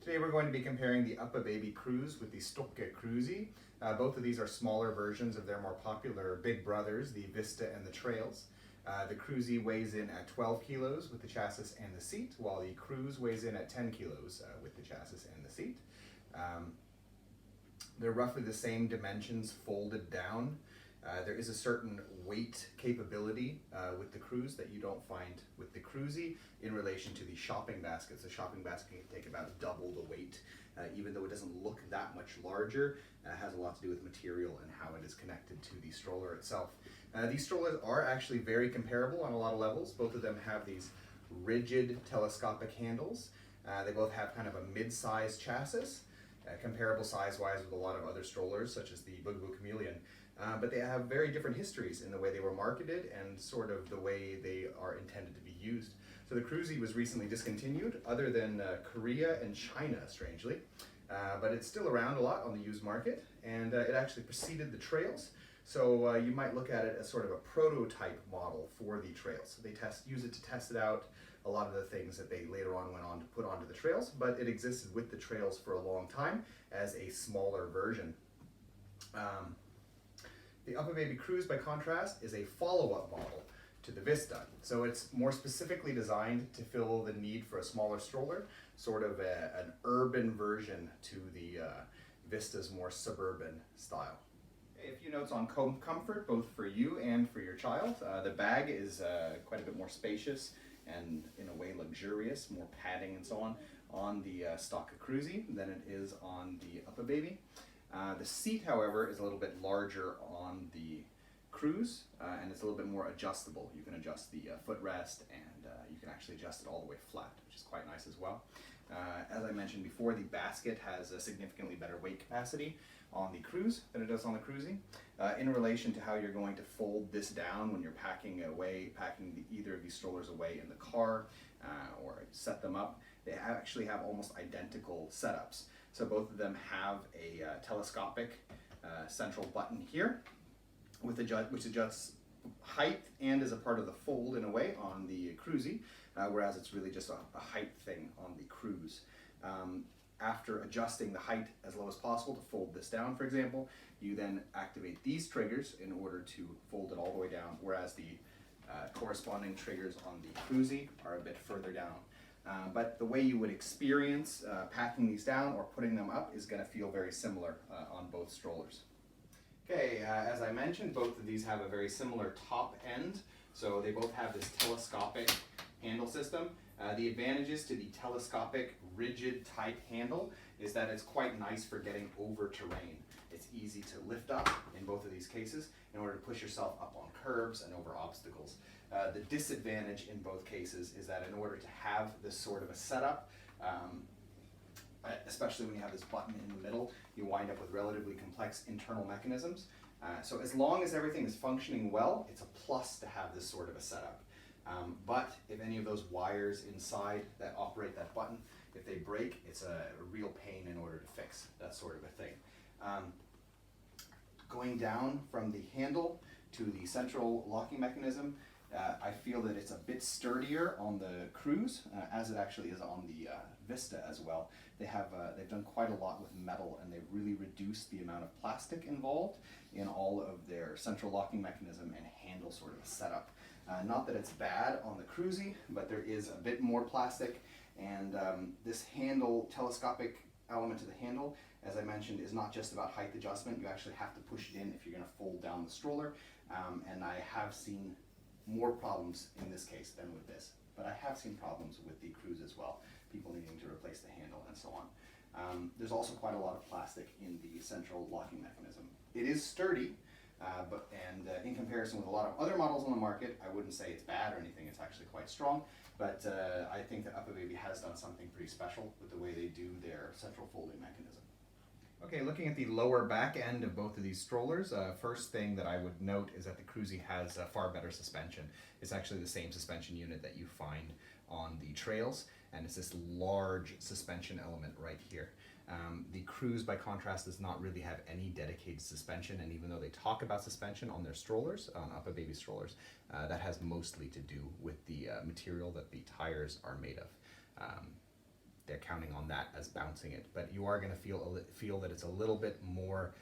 Today we're going to be comparing the Uppababy Cruz with the Stokke Crusi. Both of these are smaller versions of their more popular big brothers, the Vista and the Trails. The Crusi weighs in at 12 kilos with the chassis and the seat, while the Cruz weighs in at 10 kilos with the chassis and the seat. They're roughly the same dimensions folded down. There is a certain weight capability with the Cruz that you don't find with the Crusi in relation to the shopping baskets. The shopping basket can take about double the weight, even though it doesn't look that much larger. It has a lot to do with material and how it is connected to the stroller itself. These strollers are actually very comparable on a lot of levels. Both of them have these rigid telescopic handles. They both have kind of a mid-sized chassis, comparable size-wise with a lot of other strollers, such as the Bugaboo Chameleon. But they have very different histories in the way they were marketed and sort of the way they are intended to be used. So the Crusi was recently discontinued, other than Korea and China, strangely. But it's still around a lot on the used market, and it actually preceded the Trails. So you might look at it as sort of a prototype model for the Trails. So they use it to test it out, a lot of the things that they later on went on to put onto the Trails, but it existed with the Trails for a long time as a smaller version. The Uppababy Cruz, by contrast, is a follow-up model to the Vista. So it's more specifically designed to fill the need for a smaller stroller, sort of an urban version to the Vista's more suburban style. A few notes on comfort, both for you and for your child. The bag is quite a bit more spacious and in a way luxurious, more padding and so on the Stokke Crusi than it is on the Uppababy. The seat, however, is a little bit larger on the Cruz, and it's a little bit more adjustable. You can adjust the footrest, and you can actually adjust it all the way flat, which is quite nice as well. As I mentioned before, the basket has a significantly better weight capacity on the Cruz than it does on the Crusi. In relation to how you're going to fold this down when you're packing either of these strollers away in the car or set them up, they actually have almost identical setups. So both of them have a telescopic central button here, which adjusts height and is a part of the fold in a way on the Crusi, whereas it's really just a height thing on the Cruz. After adjusting the height as low as possible to fold this down, for example, you then activate these triggers in order to fold it all the way down, whereas the corresponding triggers on the Crusi are a bit further down. But the way you would experience packing these down or putting them up is going to feel very similar on both strollers. Okay, as I mentioned, both of these have a very similar top end. So they both have this telescopic handle system. The advantages to the telescopic rigid type handle is that it's quite nice for getting over terrain. It's easy to lift up in both of these cases in order to push yourself up on curbs and over obstacles. The disadvantage in both cases is that in order to have this sort of a setup, especially when you have this button in the middle, you wind up with relatively complex internal mechanisms. So as long as everything is functioning well, it's a plus to have this sort of a setup. But if any of those wires inside that operate that button, if they break, it's a real pain in order to fix, that sort of a thing. Going down from the handle to the central locking mechanism, I feel that it's a bit sturdier on the Cruz, as it actually is on the Vista as well. They've done quite a lot with metal, and they've really reduced the amount of plastic involved in all of their central locking mechanism and handle sort of a setup. Not that it's bad on the Crusi, but there is a bit more plastic, and this handle, telescopic element to the handle, as I mentioned, is not just about height adjustment. You actually have to push it in if you're going to fold down the stroller, and I have seen more problems in this case than with this, but I have seen problems with the Cruz as well, people needing to replace the handle and so on. There's also quite a lot of plastic in the central locking mechanism. It is sturdy, and in comparison with a lot of other models on the market, I wouldn't say it's bad or anything. It's actually quite strong, but I think that Uppababy has done something pretty special with the way they do their central folding mechanism. Okay, looking at the lower back end of both of these strollers, first thing that I would note is that the Crusi has far better suspension. It's actually the same suspension unit that you find on the Trails, and it's this large suspension element right here. The Cruz, by contrast, does not really have any dedicated suspension, and even though they talk about suspension on their strollers, on Uppababy strollers, that has mostly to do with the material that the tires are made of. they're counting on that as bouncing it. But you are going to feel that it's a little bit more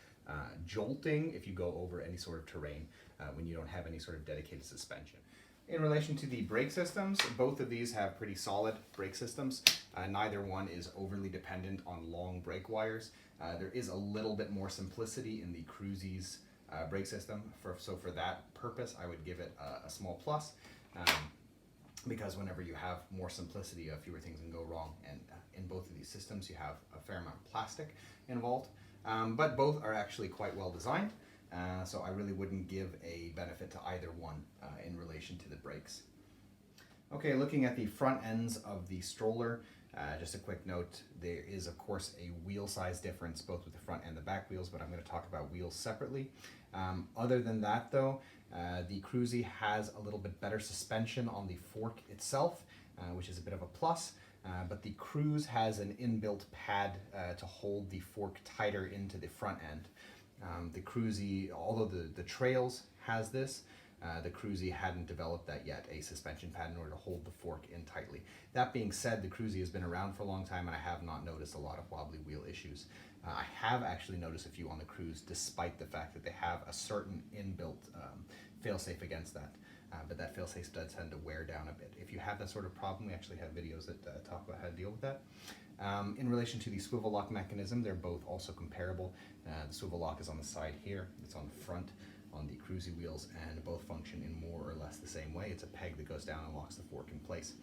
jolting if you go over any sort of terrain when you don't have any sort of dedicated suspension. In relation to the brake systems, both of these have pretty solid brake systems. Neither one is overly dependent on long brake wires. There is a little bit more simplicity in the Crusi's brake system. So for that purpose, I would give it a small plus. Because whenever you have more simplicity, fewer things can go wrong. And in both of these systems, you have a fair amount of plastic involved. But both are actually quite well designed. So I really wouldn't give a benefit to either one in relation to the brakes. Okay, looking at the front ends of the Stroller, just a quick note, there is of course a wheel size difference both with the front and the back wheels, but I'm going to talk about wheels separately. Other than that though, the Crusi has a little bit better suspension on the fork itself, which is a bit of a plus. But the Cruz has an inbuilt pad to hold the fork tighter into the front end. The Crusi, although the Trails has this, the Crusi hadn't developed that yet, a suspension pad in order to hold the fork in tightly. That being said, the Crusi has been around for a long time and I have not noticed a lot of wobbly wheel issues. I have actually noticed a few on the Cruz, despite the fact that they have a certain inbuilt failsafe against that. But that failsafe does tend to wear down a bit. If you have that sort of problem, we actually have videos that talk about how to deal with that. In relation to the swivel lock mechanism, they're both also comparable. The swivel lock is on the side here, it's on the front on the Crusi wheels, and both function in more or less the same way. It's a peg that goes down and locks the fork in place.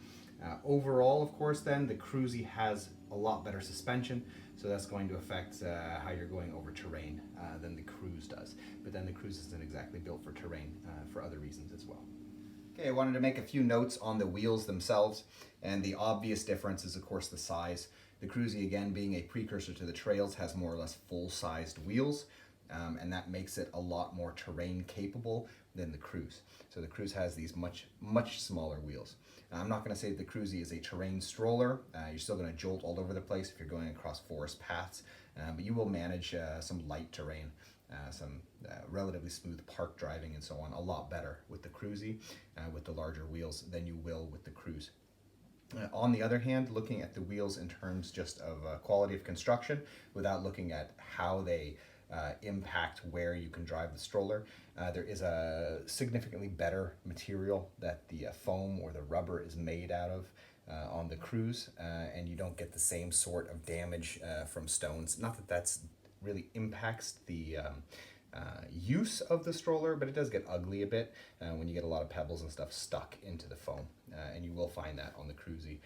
Overall, of course, then, the Crusi has a lot better suspension, so that's going to affect how you're going over terrain than the Cruz does. But then the Cruz isn't exactly built for terrain for other reasons as well. Okay, I wanted to make a few notes on the wheels themselves, and the obvious difference is of course the size. The Crusi, again, being a precursor to the Trails, has more or less full-sized wheels, and that makes it a lot more terrain capable than the Cruz. So the Cruz has these much smaller wheels. I'm not going to say that the Crusi is a terrain stroller. You're still going to jolt all over the place if you're going across forest paths, but you will manage some light terrain, some relatively smooth park driving and so on, a lot better with the Crusi with the larger wheels than you will with the Cruz. On the other hand, looking at the wheels in terms just of quality of construction, without looking at how they impact where you can drive the Stroller, there is a significantly better material that the foam or the rubber is made out of on the Cruz, and you don't get the same sort of damage from stones. Not that that's really impacts the use of the Stroller, but it does get ugly a bit when you get a lot of pebbles and stuff stuck into the foam, and you will find that on the Crusi.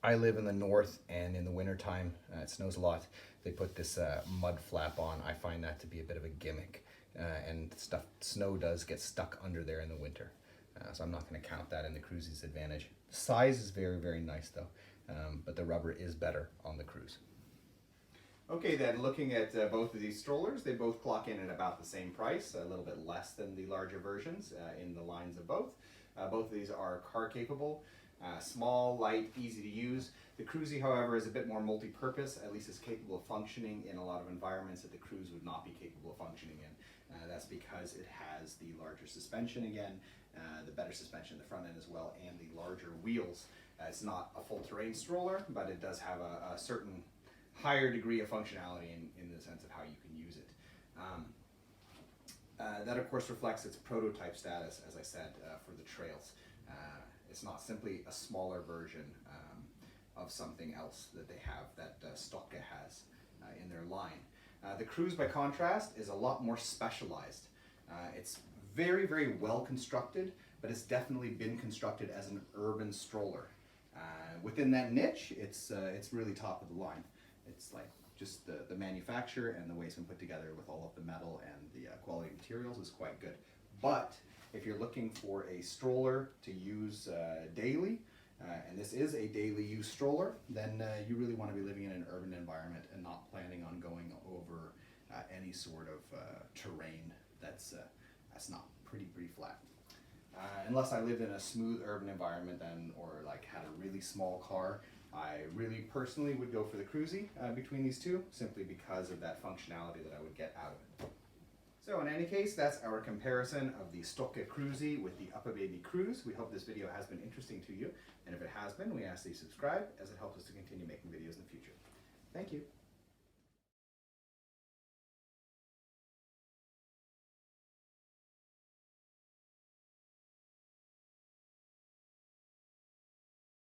I live in the north, and in the wintertime, it snows a lot. They put this mud flap on. I find that to be a bit of a gimmick, and snow does get stuck under there in the winter. So I'm not going to count that in the Crusi's advantage. Size is very, very nice though, but the rubber is better on the Cruz. Okay, then, looking at both of these Strollers, they both clock in at about the same price, a little bit less than the larger versions in the lines of both. Both of these are car capable, small, light, easy to use. The Crusi, however, is a bit more multi-purpose, at least is capable of functioning in a lot of environments that the Cruz would not be capable of functioning in. That's because it has the larger suspension again, the better suspension in the front end as well, and the larger wheels. It's not a full terrain stroller, but it does have a certain higher degree of functionality in the sense of how you can use it. That of course reflects its prototype status, as I said, for the Trails. It's not simply a smaller version of something else that they have, that Stokke has in their line. The Cruz, by contrast, is a lot more specialized. It's very, very well constructed, but it's definitely been constructed as an urban stroller. Within that niche, it's really top of the line. It's like just the manufacture and the way it's been put together with all of the metal and the quality materials is quite good. But if you're looking for a stroller to use daily, and this is a daily use stroller, then you really want to be living in an urban environment and not planning on going over any sort of terrain that's not pretty flat. Unless I lived in a smooth urban environment then, or like had a really small car, I really personally would go for the Crusi between these two, simply because of that functionality that I would get out of it. So in any case, that's our comparison of the Stokke Crusi with the Uppababy Cruz. We hope this video has been interesting to you, and if it has been, we ask that you subscribe, as it helps us to continue making videos in the future. Thank you.